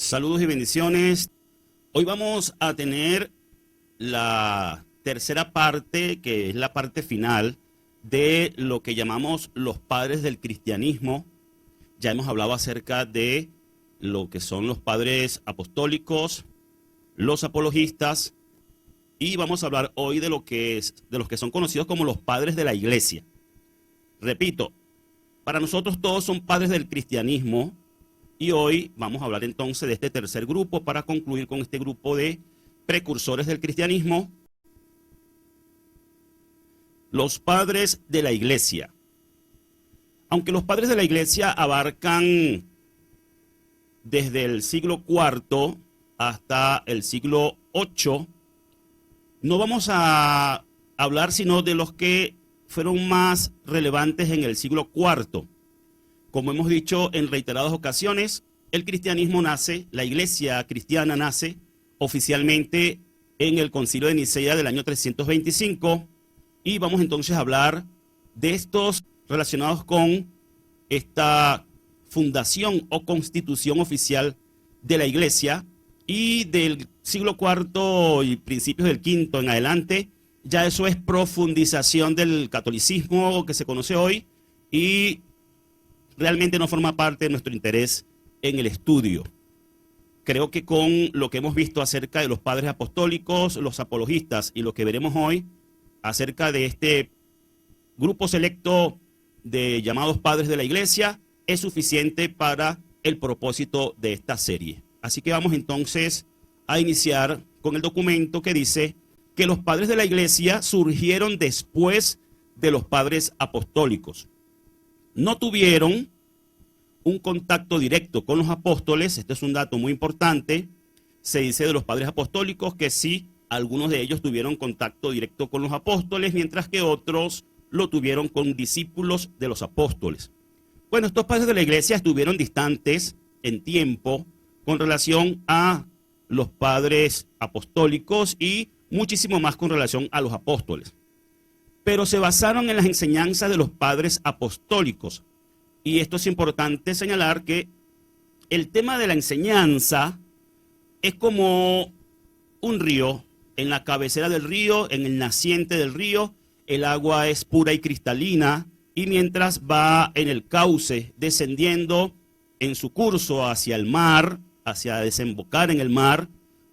Saludos y bendiciones. Hoy vamos a tener la tercera parte, que es la parte final de lo que llamamos los padres del cristianismo. Ya hemos hablado acerca de lo que son los padres apostólicos, los apologistas, y vamos a hablar hoy de de los que son conocidos como los padres de la iglesia. Repito, para nosotros todos son padres del cristianismo. Y hoy vamos a hablar entonces de este tercer grupo para concluir con este grupo de precursores del cristianismo, los padres de la iglesia. Aunque los padres de la iglesia abarcan desde el siglo IV hasta el siglo VIII, no vamos a hablar sino de los que fueron más relevantes en el siglo IV. Como hemos dicho en reiteradas ocasiones, el cristianismo nace, la iglesia cristiana nace oficialmente en el Concilio de Nicea del año 325, y vamos entonces a hablar de estos relacionados con esta fundación o constitución oficial de la iglesia, y del siglo IV y principios del V en adelante, ya eso es profundización del catolicismo que se conoce hoy y realmente no forma parte de nuestro interés en el estudio. Creo que con lo que hemos visto acerca de los padres apostólicos, los apologistas y lo que veremos hoy acerca de este grupo selecto de llamados padres de la iglesia, es suficiente para el propósito de esta serie. Así que vamos entonces a iniciar con el documento que dice que los padres de la iglesia surgieron después de los padres apostólicos. No tuvieron un contacto directo con los apóstoles. Este es un dato muy importante. Se dice de los padres apostólicos que sí, algunos de ellos tuvieron contacto directo con los apóstoles, mientras que otros lo tuvieron con discípulos de los apóstoles. Bueno, estos padres de la iglesia estuvieron distantes en tiempo con relación a los padres apostólicos y muchísimo más con relación a los apóstoles. Pero se basaron en las enseñanzas de los padres apostólicos. Y esto es importante señalar que el tema de la enseñanza es como un río. En la cabecera del río, en el naciente del río, el agua es pura y cristalina, y mientras va en el cauce descendiendo en su curso hacia el mar, hacia desembocar en el mar,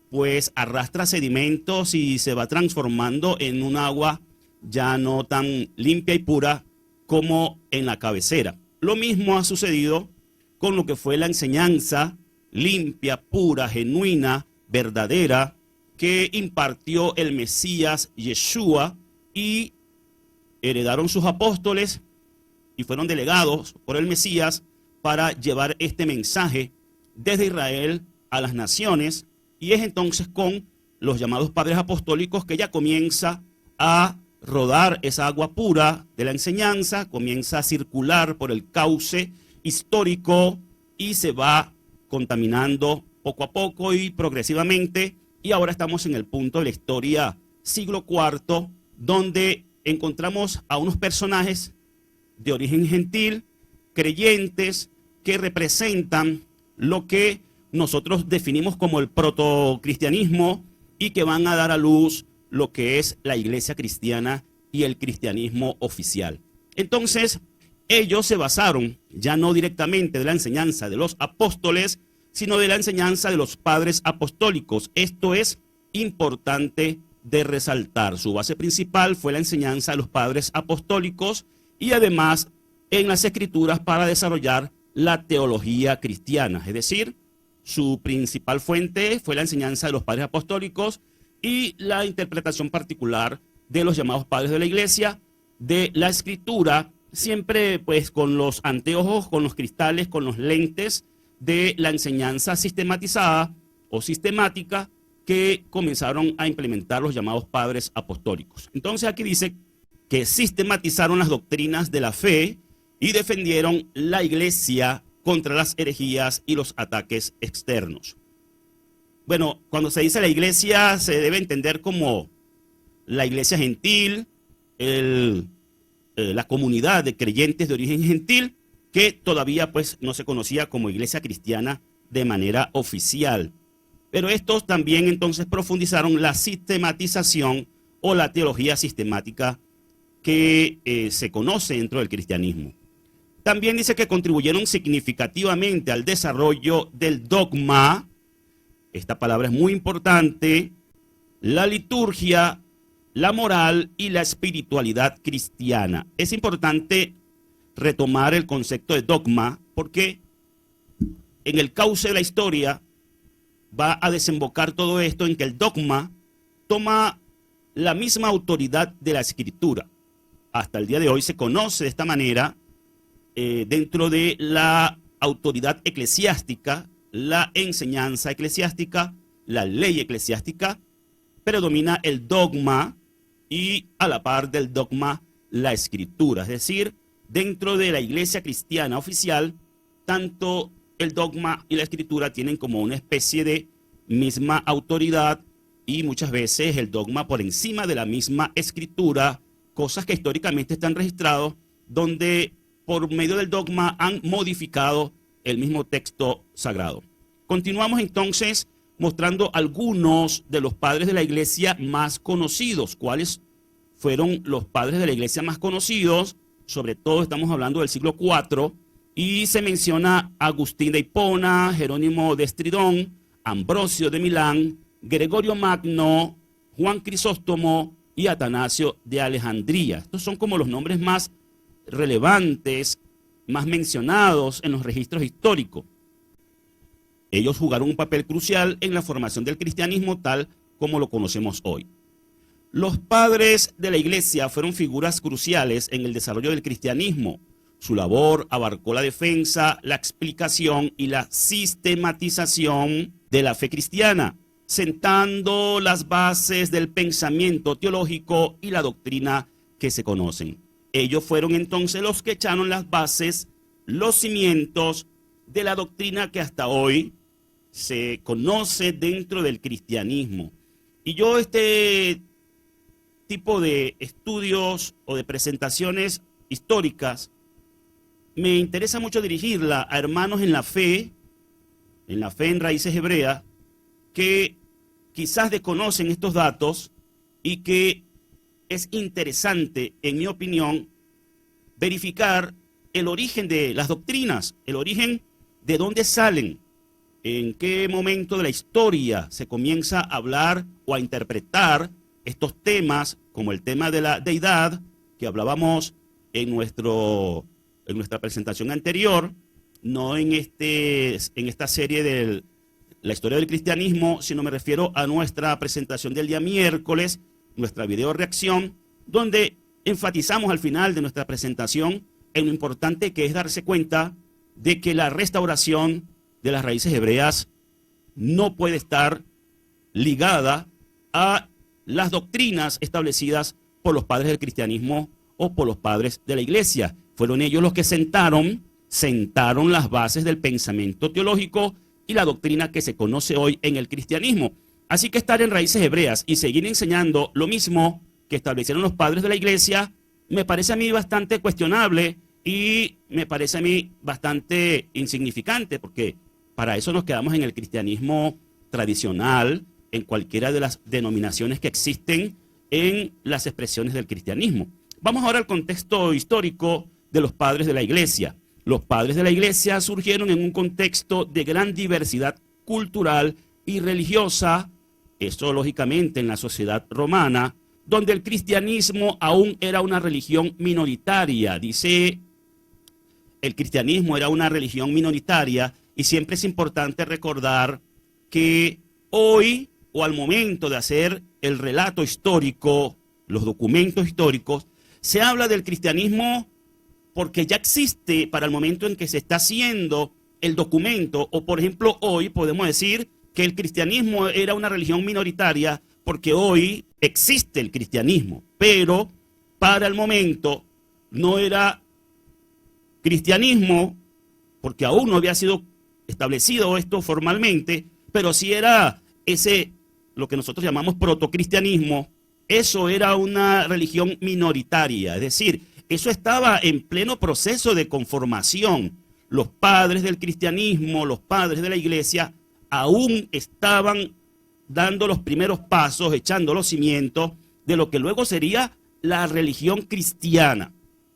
pues arrastra sedimentos y se va transformando en un agua ya no tan limpia y pura como en la cabecera. Lo mismo ha sucedido con lo que fue la enseñanza limpia, pura, genuina, verdadera, que impartió el Mesías Yeshua, y heredaron sus apóstoles y fueron delegados por el Mesías para llevar este mensaje desde Israel a las naciones, y es entonces con los llamados padres apostólicos que ya comienza a rodar esa agua pura de la enseñanza, comienza a circular por el cauce histórico y se va contaminando poco a poco y progresivamente, y ahora estamos en el punto de la historia siglo IV, donde encontramos a unos personajes de origen gentil, creyentes, que representan lo que nosotros definimos como el protocristianismo y que van a dar a luz lo que es la iglesia cristiana y el cristianismo oficial. Entonces, ellos se basaron ya no directamente de la enseñanza de los apóstoles, sino de la enseñanza de los padres apostólicos. Esto es importante de resaltar. Su base principal fue la enseñanza de los padres apostólicos y además en las escrituras para desarrollar la teología cristiana. Es decir, su principal fuente fue la enseñanza de los padres apostólicos y la interpretación particular de los llamados padres de la iglesia, de la escritura, siempre pues con los anteojos, con los cristales, con los lentes de la enseñanza sistematizada o sistemática que comenzaron a implementar los llamados padres apostólicos. Entonces aquí dice que sistematizaron las doctrinas de la fe y defendieron la iglesia contra las herejías y los ataques externos. Bueno, cuando se dice la iglesia se debe entender como la iglesia gentil, la comunidad de creyentes de origen gentil, que todavía pues no se conocía como iglesia cristiana de manera oficial. Pero estos también entonces profundizaron la sistematización o la teología sistemática que se conoce dentro del cristianismo. También dice que contribuyeron significativamente al desarrollo del dogma, esta palabra es muy importante, la liturgia, la moral y la espiritualidad cristiana. Es importante retomar el concepto de dogma porque en el cauce de la historia va a desembocar todo esto en que el dogma toma la misma autoridad de la escritura. Hasta el día de hoy se conoce de esta manera dentro de la autoridad eclesiástica, la enseñanza eclesiástica, la ley eclesiástica, predomina el dogma y a la par del dogma la escritura. Es decir, dentro de la iglesia cristiana oficial, tanto el dogma y la escritura tienen como una especie de misma autoridad y muchas veces el dogma por encima de la misma escritura, cosas que históricamente están registrados, donde por medio del dogma han modificado el mismo texto sagrado. Continuamos entonces mostrando algunos de los padres de la iglesia más conocidos. ¿Cuáles fueron los padres de la iglesia más conocidos? Sobre todo estamos hablando del siglo IV y se menciona Agustín de Hipona, Jerónimo de Estridón, Ambrosio de Milán, Gregorio Magno, Juan Crisóstomo y Atanasio de Alejandría. Estos son como los nombres más relevantes, más mencionados en los registros históricos. Ellos jugaron un papel crucial en la formación del cristianismo tal como lo conocemos hoy. Los padres de la iglesia fueron figuras cruciales en el desarrollo del cristianismo. Su labor abarcó la defensa, la explicación y la sistematización de la fe cristiana, sentando las bases del pensamiento teológico y la doctrina que se conocen. Ellos fueron entonces los que echaron las bases, los cimientos de la doctrina que hasta hoy se conoce dentro del cristianismo. Y yo este tipo de estudios o de presentaciones históricas me interesa mucho dirigirla a hermanos en la fe en raíces hebreas, que quizás desconocen estos datos y que es interesante, en mi opinión, verificar el origen de las doctrinas, el origen de dónde salen, en qué momento de la historia se comienza a hablar o a interpretar estos temas, como el tema de la deidad, que hablábamos en nuestra presentación anterior, no en esta serie de la historia del cristianismo, sino me refiero a nuestra presentación del día miércoles, nuestra video reacción, donde enfatizamos al final de nuestra presentación en lo importante que es darse cuenta de que la restauración de las raíces hebreas no puede estar ligada a las doctrinas establecidas por los padres del cristianismo o por los padres de la iglesia. Fueron ellos los que sentaron las bases del pensamiento teológico y la doctrina que se conoce hoy en el cristianismo. Así que estar en raíces hebreas y seguir enseñando lo mismo que establecieron los padres de la iglesia, me parece a mí bastante cuestionable y me parece a mí bastante insignificante, porque para eso nos quedamos en el cristianismo tradicional, en cualquiera de las denominaciones que existen en las expresiones del cristianismo. Vamos ahora al contexto histórico de los padres de la iglesia. Los padres de la iglesia surgieron en un contexto de gran diversidad cultural y religiosa, eso lógicamente en la sociedad romana, donde el cristianismo aún era una religión minoritaria. Dice, el cristianismo era una religión minoritaria y siempre es importante recordar que hoy o al momento de hacer el relato histórico, los documentos históricos, se habla del cristianismo porque ya existe para el momento en que se está haciendo el documento, o por ejemplo hoy podemos decir que el cristianismo era una religión minoritaria porque hoy existe el cristianismo, pero para el momento no era cristianismo porque aún no había sido establecido esto formalmente, pero sí era lo que nosotros llamamos protocristianismo. Eso era una religión minoritaria, es decir, eso estaba en pleno proceso de conformación. los padres del cristianismo, los padres de la iglesia, aún estaban dando los primeros pasos, echando los cimientos de lo que luego sería la religión cristiana.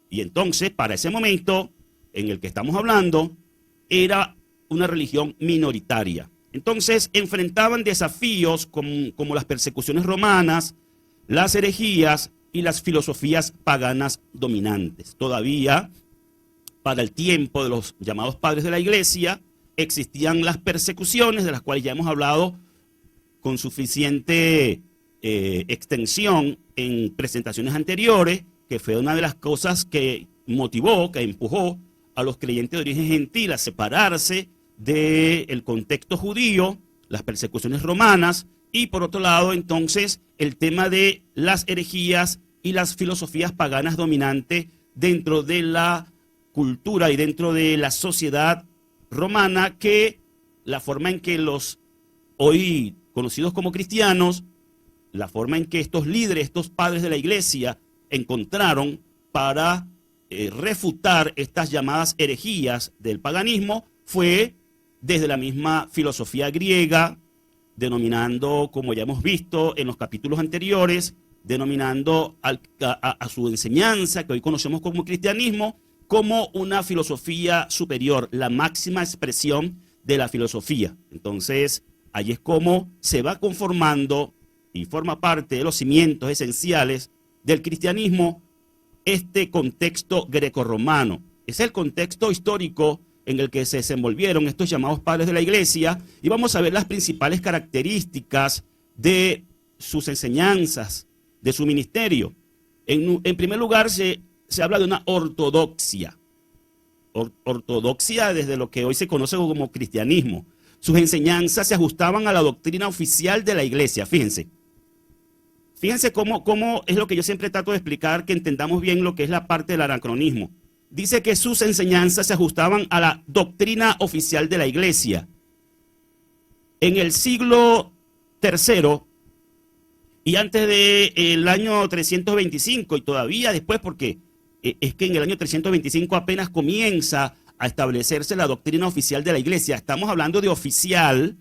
Y entonces, para ese momento en el que estamos hablando, era una religión minoritaria. Entonces, enfrentaban desafíos como las persecuciones romanas, las herejías y las filosofías paganas dominantes. Todavía, para el tiempo de los llamados padres de la iglesia, existían las persecuciones, de las cuales ya hemos hablado con suficiente extensión en presentaciones anteriores, que fue una de las cosas que motivó, que empujó a los creyentes de origen gentil a separarse del contexto judío, las persecuciones romanas, y por otro lado, entonces, el tema de las herejías y las filosofías paganas dominantes dentro de la cultura y dentro de la sociedad romana, que la forma en que los hoy conocidos como cristianos, la forma en que estos líderes, estos padres de la iglesia, encontraron para refutar estas llamadas herejías del paganismo, fue desde la misma filosofía griega, denominando, como ya hemos visto en los capítulos anteriores, denominando a su enseñanza, que hoy conocemos como cristianismo, como una filosofía superior, la máxima expresión de la filosofía. Entonces, ahí es como se va conformando y forma parte de los cimientos esenciales del cristianismo este contexto grecorromano. Es el contexto histórico en el que se desenvolvieron estos llamados padres de la iglesia, y vamos a ver las principales características de sus enseñanzas, de su ministerio. En primer lugar, se habla de una ortodoxia. Ortodoxia desde lo que hoy se conoce como cristianismo. Sus enseñanzas se ajustaban a la doctrina oficial de la iglesia. Fíjense cómo es lo que yo siempre trato de explicar, que entendamos bien lo que es la parte del anacronismo. Dice que sus enseñanzas se ajustaban a la doctrina oficial de la iglesia. En el siglo III y antes del año 325, y todavía después, porque es que en el año 325 apenas comienza a establecerse la doctrina oficial de la iglesia. Estamos hablando de oficial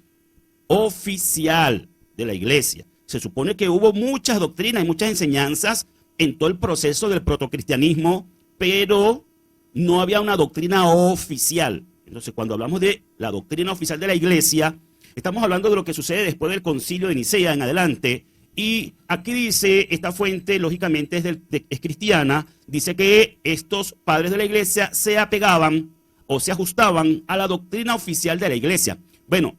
de la iglesia. Se supone que hubo muchas doctrinas y muchas enseñanzas en todo el proceso del protocristianismo, pero no había una doctrina oficial. Entonces, cuando hablamos de la doctrina oficial de la iglesia, estamos hablando de lo que sucede después del concilio de Nicea en adelante. Y aquí dice, esta fuente lógicamente es cristiana, dice que estos padres de la iglesia se apegaban o se ajustaban a la doctrina oficial de la iglesia. Bueno,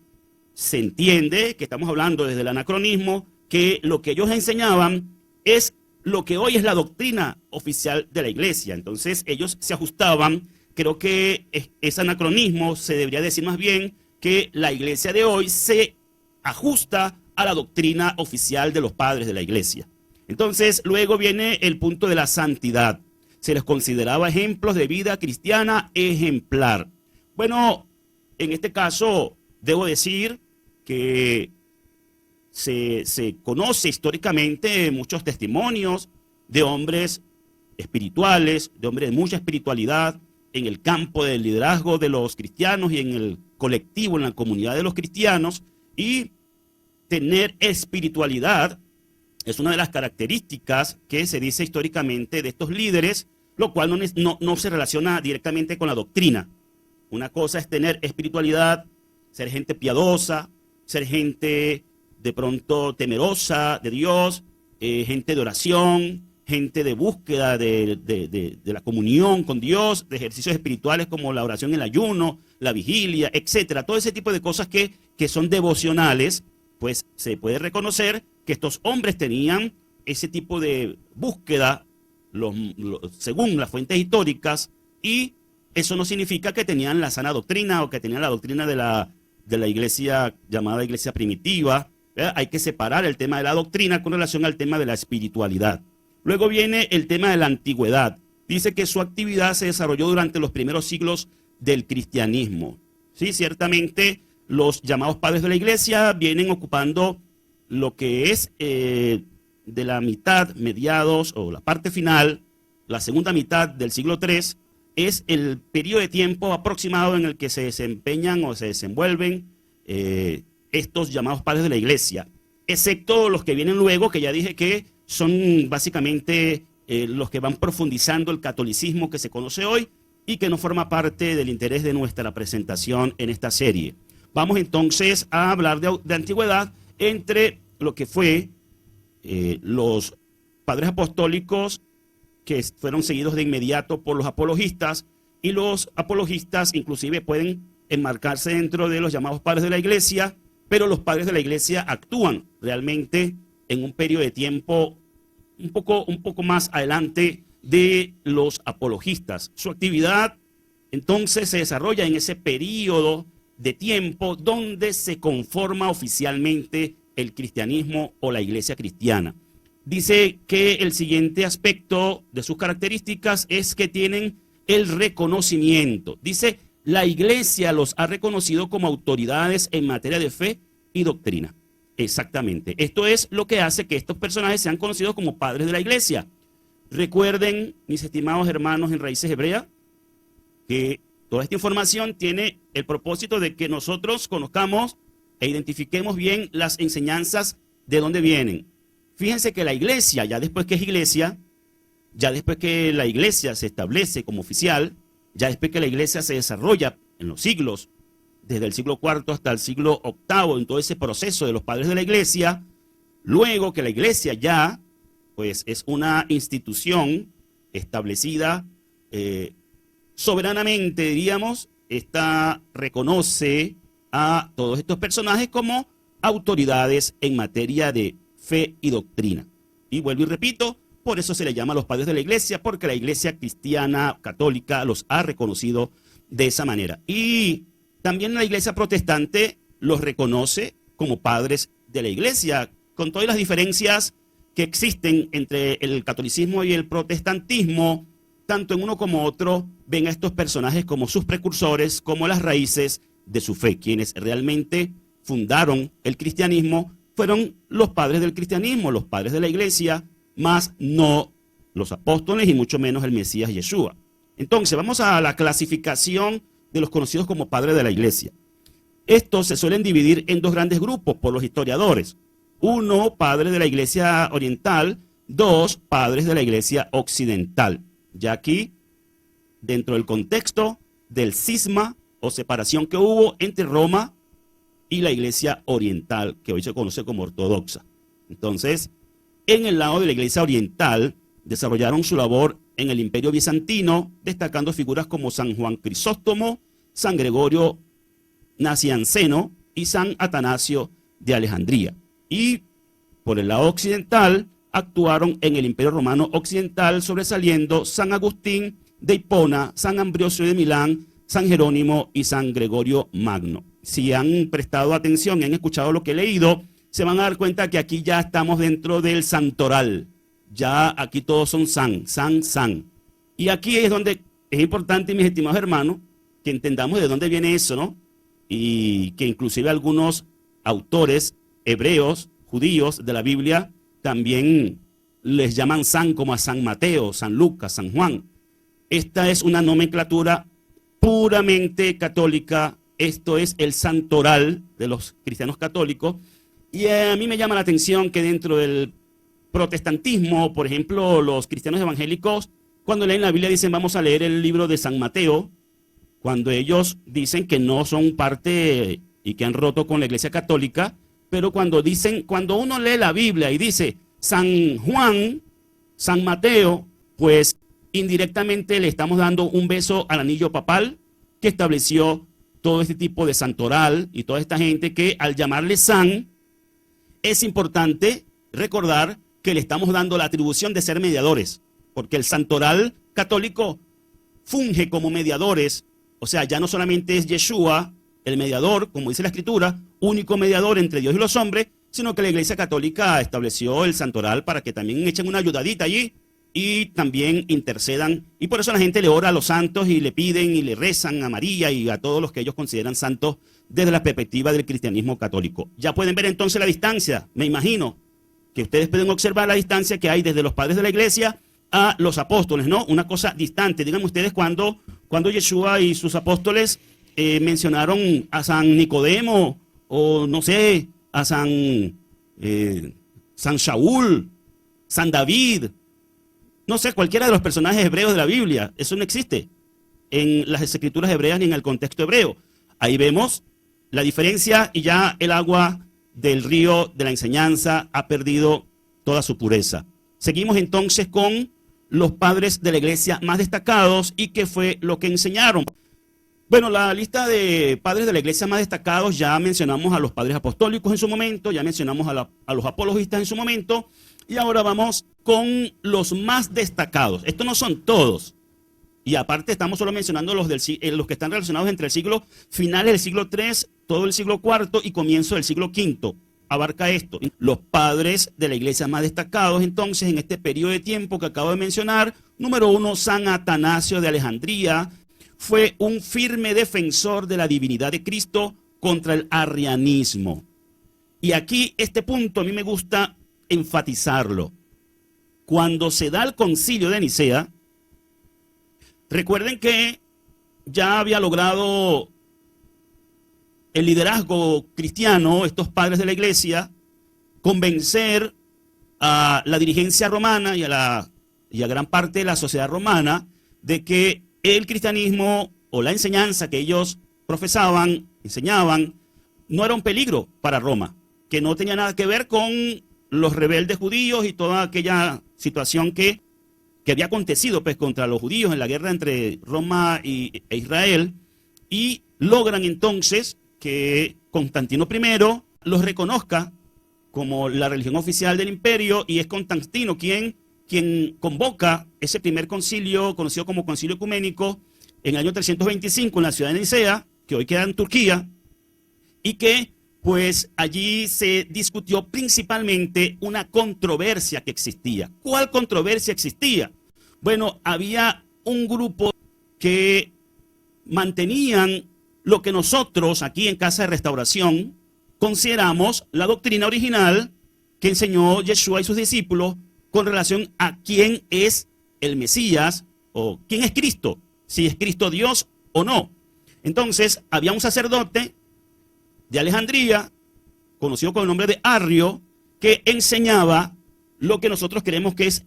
se entiende que estamos hablando desde el anacronismo, que lo que ellos enseñaban es lo que hoy es la doctrina oficial de la iglesia. Entonces ellos se ajustaban. Creo que ese anacronismo se debería decir más bien que la iglesia de hoy se ajusta a la doctrina oficial de los padres de la iglesia. Entonces luego viene el punto de la santidad. Se les consideraba ejemplos de vida cristiana ejemplar. Bueno, en este caso debo decir que se conoce históricamente muchos testimonios de hombres espirituales, de hombres de mucha espiritualidad en el campo del liderazgo de los cristianos y en el colectivo, en la comunidad de los cristianos. Y tener espiritualidad es una de las características que se dice históricamente de estos líderes, lo cual no se relaciona directamente con la doctrina. Una cosa es tener espiritualidad, ser gente piadosa, ser gente de pronto temerosa de Dios, gente de oración, gente de búsqueda de la comunión con Dios, de ejercicios espirituales como la oración en el ayuno, la vigilia, etcétera. Todo ese tipo de cosas que son devocionales, pues se puede reconocer que estos hombres tenían ese tipo de búsqueda según las fuentes históricas, y eso no significa que tenían la sana doctrina o que tenían la doctrina de la iglesia llamada iglesia primitiva. Hay que separar el tema de la doctrina con relación al tema de la espiritualidad. Luego viene el tema de la antigüedad. Dice que su actividad se desarrolló durante los primeros siglos del cristianismo. Sí, ciertamente los llamados padres de la iglesia vienen ocupando lo que es de la mitad, mediados o la parte final, la segunda mitad del siglo III es el periodo de tiempo aproximado en el que se desempeñan o se desenvuelven estos llamados padres de la iglesia, excepto los que vienen luego, que ya dije que son básicamente los que van profundizando el catolicismo que se conoce hoy y que no forma parte del interés de nuestra presentación en esta serie. Vamos entonces a hablar de antigüedad entre lo que fue los padres apostólicos que fueron seguidos de inmediato por los apologistas, y los apologistas inclusive pueden enmarcarse dentro de los llamados padres de la iglesia, pero los padres de la iglesia actúan realmente en un periodo de tiempo un poco más adelante de los apologistas. Su actividad entonces se desarrolla en ese periodo de tiempo donde se conforma oficialmente el cristianismo o la iglesia cristiana. Dice que el siguiente aspecto de sus características es que tienen el reconocimiento. Dice, la iglesia los ha reconocido como autoridades en materia de fe y doctrina. Exactamente. Esto es lo que hace que estos personajes sean conocidos como padres de la iglesia. Recuerden, mis estimados hermanos en Raíces Hebreas, que toda esta información tiene el propósito de que nosotros conozcamos e identifiquemos bien las enseñanzas de dónde vienen. Fíjense que la iglesia, ya después que es iglesia, ya después que la iglesia se establece como oficial, ya después que la iglesia se desarrolla en los siglos, desde el siglo IV hasta el siglo VIII, en todo ese proceso de los padres de la iglesia, luego que la iglesia ya, pues es una institución establecida soberanamente, diríamos, esta reconoce a todos estos personajes como autoridades en materia de fe y doctrina. Y vuelvo y repito, por eso se le llama a los padres de la iglesia, porque la iglesia cristiana católica los ha reconocido de esa manera. Y también la iglesia protestante los reconoce como padres de la iglesia, con todas las diferencias que existen entre el catolicismo y el protestantismo. Tanto en uno como otro ven a estos personajes como sus precursores, como las raíces de su fe. Quienes realmente fundaron el cristianismo fueron los padres del cristianismo, los padres de la iglesia, más no los apóstoles y mucho menos el Mesías Yeshua. Entonces vamos a la clasificación de los conocidos como padres de la iglesia. Estos se suelen dividir en dos grandes grupos por los historiadores. Uno, padres de la iglesia oriental; dos, padres de la iglesia occidental. Ya aquí, dentro del contexto del cisma o separación que hubo entre Roma y la iglesia oriental, que hoy se conoce como ortodoxa. Entonces, en el lado de la iglesia oriental, desarrollaron su labor en el Imperio Bizantino, destacando figuras como San Juan Crisóstomo, San Gregorio Nacianceno y San Atanasio de Alejandría. Y por el lado occidental, actuaron en el Imperio Romano Occidental, sobresaliendo San Agustín de Hipona, San Ambrosio de Milán, San Jerónimo y San Gregorio Magno. Si han prestado atención y han escuchado lo que he leído, se van a dar cuenta que aquí ya estamos dentro del santoral. Ya aquí todos son san. Y aquí es donde es importante, mis estimados hermanos, que entendamos de dónde viene eso, ¿no? Y que inclusive algunos autores hebreos, judíos de la Biblia, también les llaman san, como a San Mateo, San Lucas, San Juan. Esta es una nomenclatura puramente católica. Esto es el santoral de los cristianos católicos. Y a mí me llama la atención que dentro del protestantismo, por ejemplo, los cristianos evangélicos, cuando leen la Biblia dicen vamos a leer el libro de San Mateo, cuando ellos dicen que no son parte y que han roto con la iglesia católica, pero cuando uno lee la Biblia y dice San Juan, San Mateo, pues indirectamente le estamos dando un beso al anillo papal que estableció todo este tipo de santoral y toda esta gente que al llamarle san, es importante recordar que le estamos dando la atribución de ser mediadores, porque el santoral católico funge como mediadores, o sea, ya no solamente es Yeshua, el mediador, como dice la Escritura, único mediador entre Dios y los hombres, sino que la Iglesia Católica estableció el santoral para que también echen una ayudadita allí y también intercedan. Y por eso la gente le ora a los santos y le piden y le rezan a María y a todos los que ellos consideran santos desde la perspectiva del cristianismo católico. Ya pueden ver entonces la distancia, me imagino que ustedes pueden observar la distancia que hay desde los padres de la Iglesia a los apóstoles, ¿no? Una cosa distante. Díganme ustedes cuando cuando Yeshua y sus apóstoles mencionaron a San Nicodemo, o no sé, a San Shaul, San David, no sé, cualquiera de los personajes hebreos de la Biblia. Eso no existe en las escrituras hebreas ni en el contexto hebreo. Ahí vemos la diferencia y ya el agua del río de la enseñanza ha perdido toda su pureza. Seguimos entonces con los padres de la iglesia más destacados y qué fue lo que enseñaron. Bueno, la lista de padres de la iglesia más destacados, ya mencionamos a los padres apostólicos en su momento, ya mencionamos a los apologistas en su momento, y ahora vamos con los más destacados. Estos no son todos, y aparte estamos solo mencionando los que están relacionados entre el siglo finales del siglo III, todo el siglo IV y comienzo del siglo V. Abarca esto. Los padres de la iglesia más destacados, entonces, en este periodo de tiempo que acabo de mencionar. Número 1, San Atanasio de Alejandría. Fue un firme defensor de la divinidad de Cristo contra el arrianismo. Y aquí este punto a mí me gusta enfatizarlo. Cuando se da el concilio de Nicea, recuerden que ya había logrado el liderazgo cristiano, estos padres de la iglesia, convencer a la dirigencia romana y a gran parte de la sociedad romana de que el cristianismo o la enseñanza que ellos profesaban, enseñaban, no era un peligro para Roma, que no tenía nada que ver con los rebeldes judíos y toda aquella situación que había acontecido pues, contra los judíos en la guerra entre Roma e Israel, y logran entonces que Constantino I los reconozca como la religión oficial del imperio, y es Constantino quien convoca ese primer concilio, conocido como Concilio Ecuménico, en el año 325 en la ciudad de Nicea, que hoy queda en Turquía, y que pues allí se discutió principalmente una controversia que existía. ¿Cuál controversia existía? Bueno, había un grupo que mantenían lo que nosotros aquí en Casa de Restauración consideramos la doctrina original que enseñó Yeshua y sus discípulos con relación a quién es el Mesías o quién es Cristo, si es Cristo Dios o no. Entonces, había un sacerdote de Alejandría, conocido con el nombre de Arrio, que enseñaba lo que nosotros creemos que es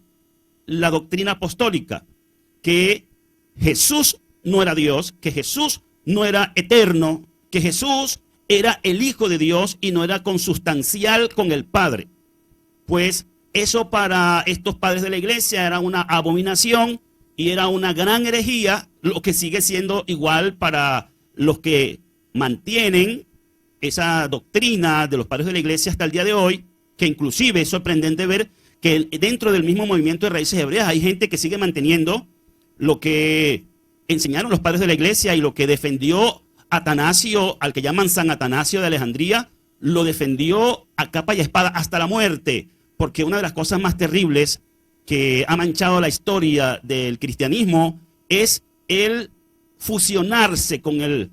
la doctrina apostólica, que Jesús no era Dios, que Jesús no era eterno, que Jesús era el Hijo de Dios y no era consustancial con el Padre. Pues eso para estos padres de la iglesia era una abominación y era una gran herejía, lo que sigue siendo igual para los que mantienen esa doctrina de los padres de la iglesia hasta el día de hoy, que inclusive es sorprendente ver que dentro del mismo movimiento de raíces hebreas hay gente que sigue manteniendo lo que enseñaron los padres de la iglesia y lo que defendió Atanasio, al que llaman San Atanasio de Alejandría, lo defendió a capa y espada hasta la muerte, porque una de las cosas más terribles que ha manchado la historia del cristianismo es el fusionarse con el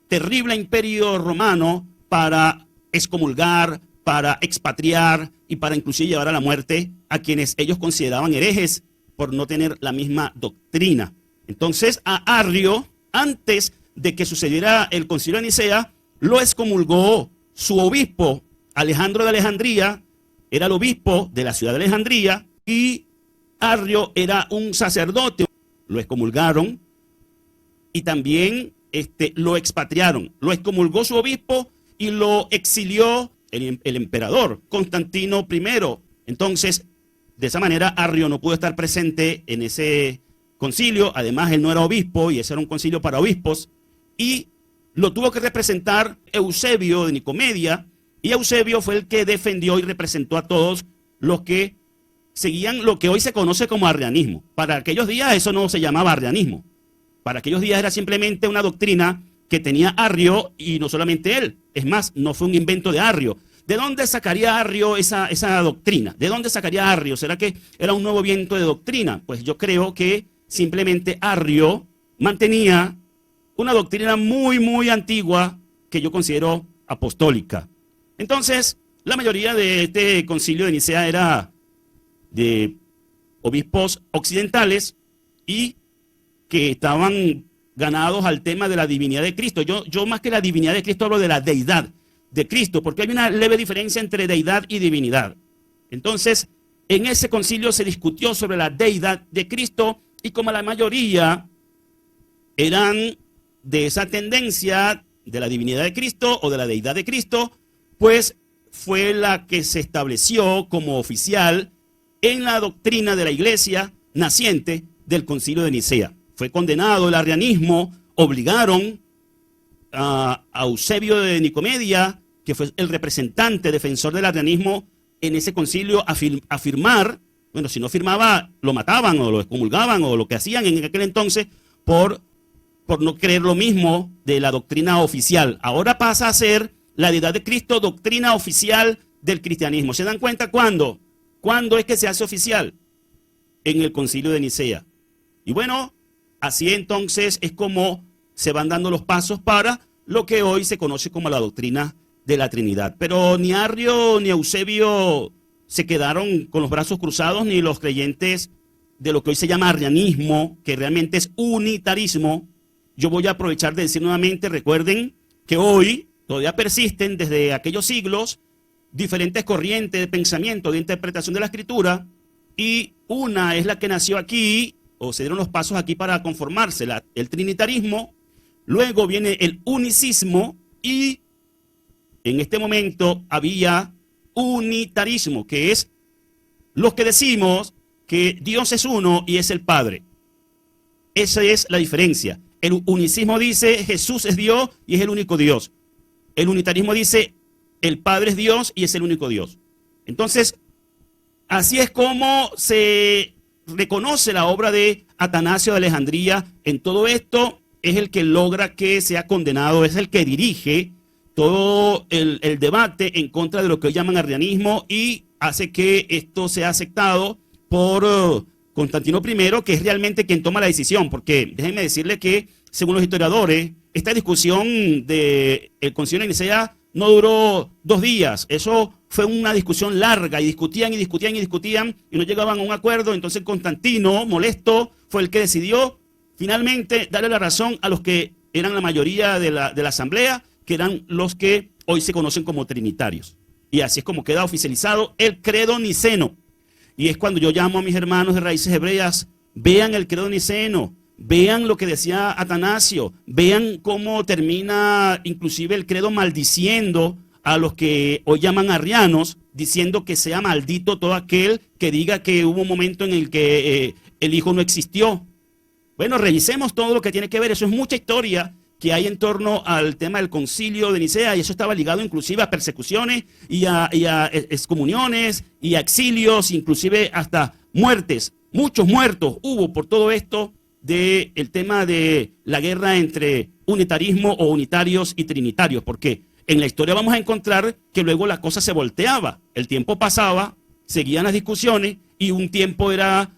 terrible imperio romano para excomulgar, para expatriar y para inclusive llevar a la muerte a quienes ellos consideraban herejes por no tener la misma doctrina. Entonces a Arrio, antes de que sucediera el concilio de Nicea, lo excomulgó su obispo, Alejandro de Alejandría, era el obispo de la ciudad de Alejandría, y Arrio era un sacerdote. Lo excomulgaron y también lo expatriaron. Lo excomulgó su obispo y lo exilió el emperador Constantino I. Entonces, de esa manera, Arrio no pudo estar presente en ese concilio. Además, él no era obispo y ese era un concilio para obispos. Y lo tuvo que representar Eusebio de Nicomedia. Y Eusebio fue el que defendió y representó a todos los que seguían lo que hoy se conoce como arrianismo. Para aquellos días eso no se llamaba arrianismo. Para aquellos días era simplemente una doctrina que tenía Arrio y no solamente él. Es más, no fue un invento de Arrio. ¿De dónde sacaría Arrio esa doctrina? ¿De dónde sacaría Arrio? ¿Será que era un nuevo viento de doctrina? Pues yo creo que simplemente Arrio mantenía una doctrina muy, muy antigua que yo considero apostólica. Entonces, la mayoría de este concilio de Nicea era de obispos occidentales y que estaban ganados al tema de la divinidad de Cristo. Yo más que la divinidad de Cristo hablo de la deidad de Cristo, porque hay una leve diferencia entre deidad y divinidad. Entonces, en ese concilio se discutió sobre la deidad de Cristo, y como la mayoría eran de esa tendencia de la divinidad de Cristo o de la deidad de Cristo, pues fue la que se estableció como oficial en la doctrina de la iglesia naciente del concilio de Nicea. Fue condenado el arrianismo, obligaron a Eusebio de Nicomedia, que fue el representante defensor del arrianismo en ese concilio, a firmar. Bueno, si no firmaba, lo mataban o lo excomulgaban o lo que hacían en aquel entonces por no creer lo mismo de la doctrina oficial. Ahora pasa a ser la deidad de Cristo doctrina oficial del cristianismo. ¿Se dan cuenta cuándo? ¿Cuándo es que se hace oficial? En el concilio de Nicea. Y bueno, así entonces es como se van dando los pasos para lo que hoy se conoce como la doctrina de la Trinidad. Pero ni Arrio ni Eusebio se quedaron con los brazos cruzados, ni los creyentes de lo que hoy se llama arrianismo, que realmente es unitarismo. Yo voy a aprovechar de decir nuevamente, recuerden que hoy todavía persisten desde aquellos siglos diferentes corrientes de pensamiento, de interpretación de la Escritura, y una es la que nació aquí, o se dieron los pasos aquí para conformarse, el trinitarismo. Luego viene el unicismo, y en este momento había unitarismo, que es los que decimos que Dios es uno y es el Padre. Esa es la diferencia. El unicismo dice Jesús es Dios y es el único Dios. El unitarismo dice el Padre es Dios y es el único Dios. Entonces, así es como se reconoce la obra de Atanasio de Alejandría. En todo esto es el que logra que sea condenado, es el que dirige todo el debate en contra de lo que hoy llaman arrianismo, y hace que esto sea aceptado por Constantino I, que es realmente quien toma la decisión, porque déjenme decirle que, según los historiadores, esta discusión del concilio de Nicea no duró 2 días. Eso fue una discusión larga, y discutían y discutían y discutían, y no llegaban a un acuerdo. Entonces Constantino, molesto, fue el que decidió finalmente darle la razón a los que eran la mayoría de la asamblea, que eran los que hoy se conocen como trinitarios. Y así es como queda oficializado el credo niceno. Y es cuando yo llamo a mis hermanos de raíces hebreas: vean el credo niceno, vean lo que decía Atanasio, vean cómo termina inclusive el credo maldiciendo a los que hoy llaman arrianos, diciendo que sea maldito todo aquel que diga que hubo un momento en el que el Hijo no existió. Bueno, revisemos todo lo que tiene que ver. Eso es mucha historia que hay en torno al tema del concilio de Nicea, y eso estaba ligado inclusive a persecuciones y a excomuniones y a exilios, inclusive hasta muertes. Muchos muertos hubo por todo esto del tema de la guerra entre unitarismo o unitarios y trinitarios, porque en la historia vamos a encontrar que luego la cosa se volteaba. El tiempo pasaba, seguían las discusiones, y un tiempo eran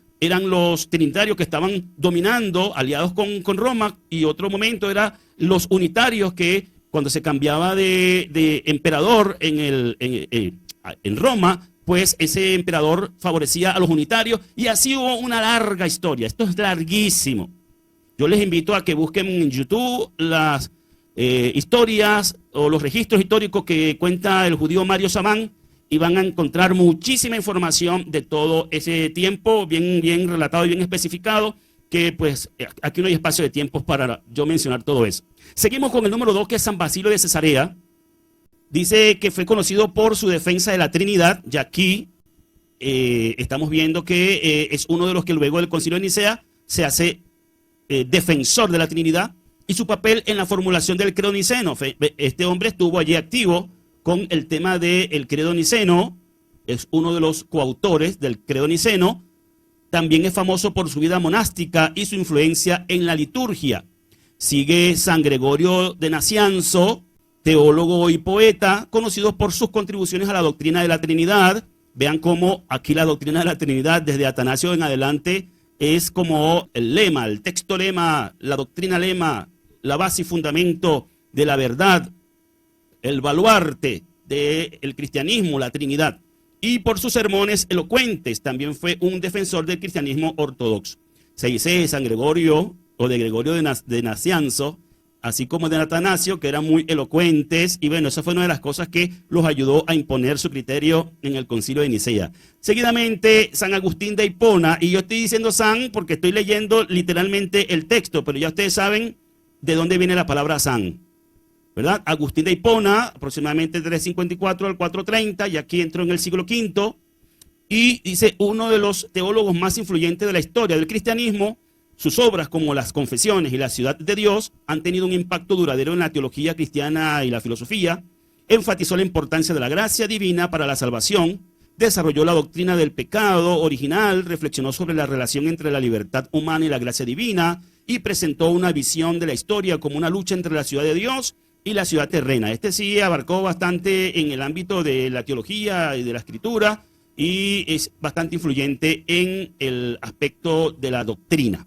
los trinitarios que estaban dominando, aliados con Roma, y otro momento eran los unitarios que, cuando se cambiaba de emperador en Roma, pues ese emperador favorecía a los unitarios, y así hubo una larga historia. Esto es larguísimo. Yo les invito a que busquen en YouTube las historias o los registros históricos que cuenta el judío Mario Samán, y van a encontrar muchísima información de todo ese tiempo, bien relatado y bien especificado, que pues aquí no hay espacio de tiempo para yo mencionar todo eso. Seguimos con el número 2, que es San Basilio de Cesarea. Dice que fue conocido por su defensa de la Trinidad, y aquí estamos viendo que es uno de los que luego del concilio de Nicea se hace defensor de la Trinidad, y su papel en la formulación del credo niceno. Este hombre estuvo allí activo con el tema del credo niceno, es uno de los coautores del credo niceno. También es famoso por su vida monástica y su influencia en la liturgia. Sigue San Gregorio de Nacianzo, teólogo y poeta, conocido por sus contribuciones a la doctrina de la Trinidad. Vean cómo aquí la doctrina de la Trinidad, desde Atanasio en adelante, es como el lema, el texto lema, la doctrina lema, la base y fundamento de la verdad, el baluarte del cristianismo, la Trinidad. Y por sus sermones elocuentes también fue un defensor del cristianismo ortodoxo. Se dice San Gregorio o de Gregorio de Nacianzo, así como de Atanasio, que eran muy elocuentes, y bueno, esa fue una de las cosas que los ayudó a imponer su criterio en el Concilio de Nicea. Seguidamente, San Agustín de Hipona, y yo estoy diciendo San porque estoy leyendo literalmente el texto, pero ya ustedes saben de dónde viene la palabra San, ¿verdad? Agustín de Hipona, aproximadamente 354 al 430, y aquí entró en el siglo V, y dice, uno de los teólogos más influyentes de la historia del cristianismo. Sus obras, como las Confesiones y la Ciudad de Dios, han tenido un impacto duradero en la teología cristiana y la filosofía. Enfatizó la importancia de la gracia divina para la salvación, desarrolló la doctrina del pecado original, reflexionó sobre la relación entre la libertad humana y la gracia divina, y presentó una visión de la historia como una lucha entre la ciudad de Dios y la ciudad terrena. Este sí abarcó bastante en el ámbito de la teología y de la escritura, y es bastante influyente en el aspecto de la doctrina.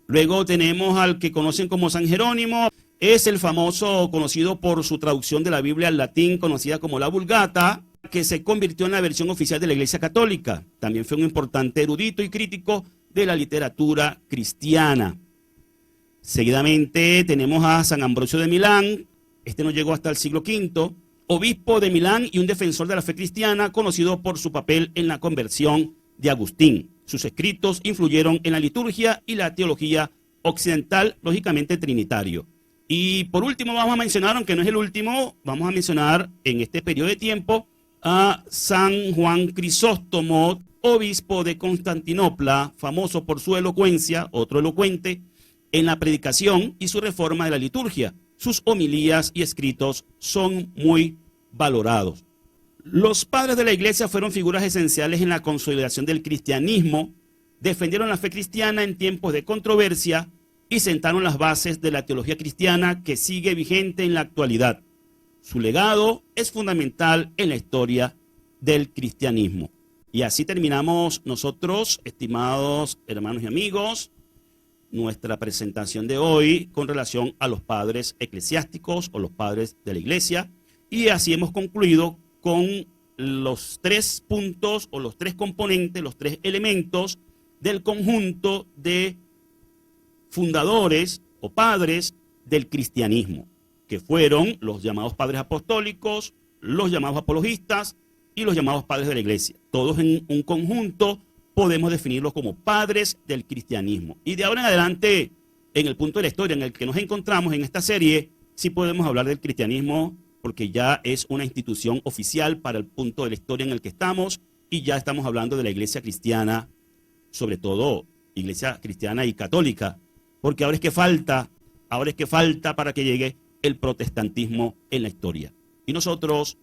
Luego tenemos al que conocen como San Jerónimo. Es el famoso, conocido por su traducción de la Biblia al latín, conocida como la Vulgata, que se convirtió en la versión oficial de la Iglesia Católica. También fue un importante erudito y crítico de la literatura cristiana. Seguidamente tenemos a San Ambrosio de Milán. Este no llegó hasta el siglo V. Obispo de Milán y un defensor de la fe cristiana, conocido por su papel en la conversión de Agustín. Sus escritos influyeron en la liturgia y la teología occidental, lógicamente trinitario. Y por último vamos a mencionar, aunque no es el último, vamos a mencionar en este periodo de tiempo a San Juan Crisóstomo, obispo de Constantinopla, famoso por su elocuencia, otro elocuente, en la predicación y su reforma de la liturgia. Sus homilías y escritos son muy valorados. Los padres de la Iglesia fueron figuras esenciales en la consolidación del cristianismo, defendieron la fe cristiana en tiempos de controversia y sentaron las bases de la teología cristiana que sigue vigente en la actualidad. Su legado es fundamental en la historia del cristianismo. Y así terminamos nosotros, estimados hermanos y amigos, nuestra presentación de hoy con relación a los padres eclesiásticos o los padres de la Iglesia. Y así hemos concluido con los 3 puntos o los 3 componentes, los 3 elementos del conjunto de fundadores o padres del cristianismo, que fueron los llamados padres apostólicos, los llamados apologistas y los llamados padres de la Iglesia. Todos en un conjunto podemos definirlos como padres del cristianismo. Y de ahora en adelante, en el punto de la historia en el que nos encontramos en esta serie, sí podemos hablar del cristianismo, porque ya es una institución oficial para el punto de la historia en el que estamos, y ya estamos hablando de la iglesia cristiana, sobre todo iglesia cristiana y católica, porque ahora es que falta para que llegue el protestantismo en la historia. Y nosotros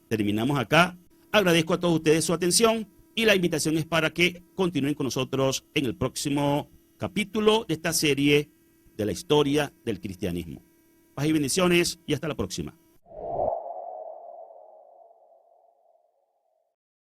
terminamos acá. Agradezco a todos ustedes su atención, y la invitación es para que continúen con nosotros en el próximo capítulo de esta serie de la historia del cristianismo. Paz y bendiciones, y hasta la próxima.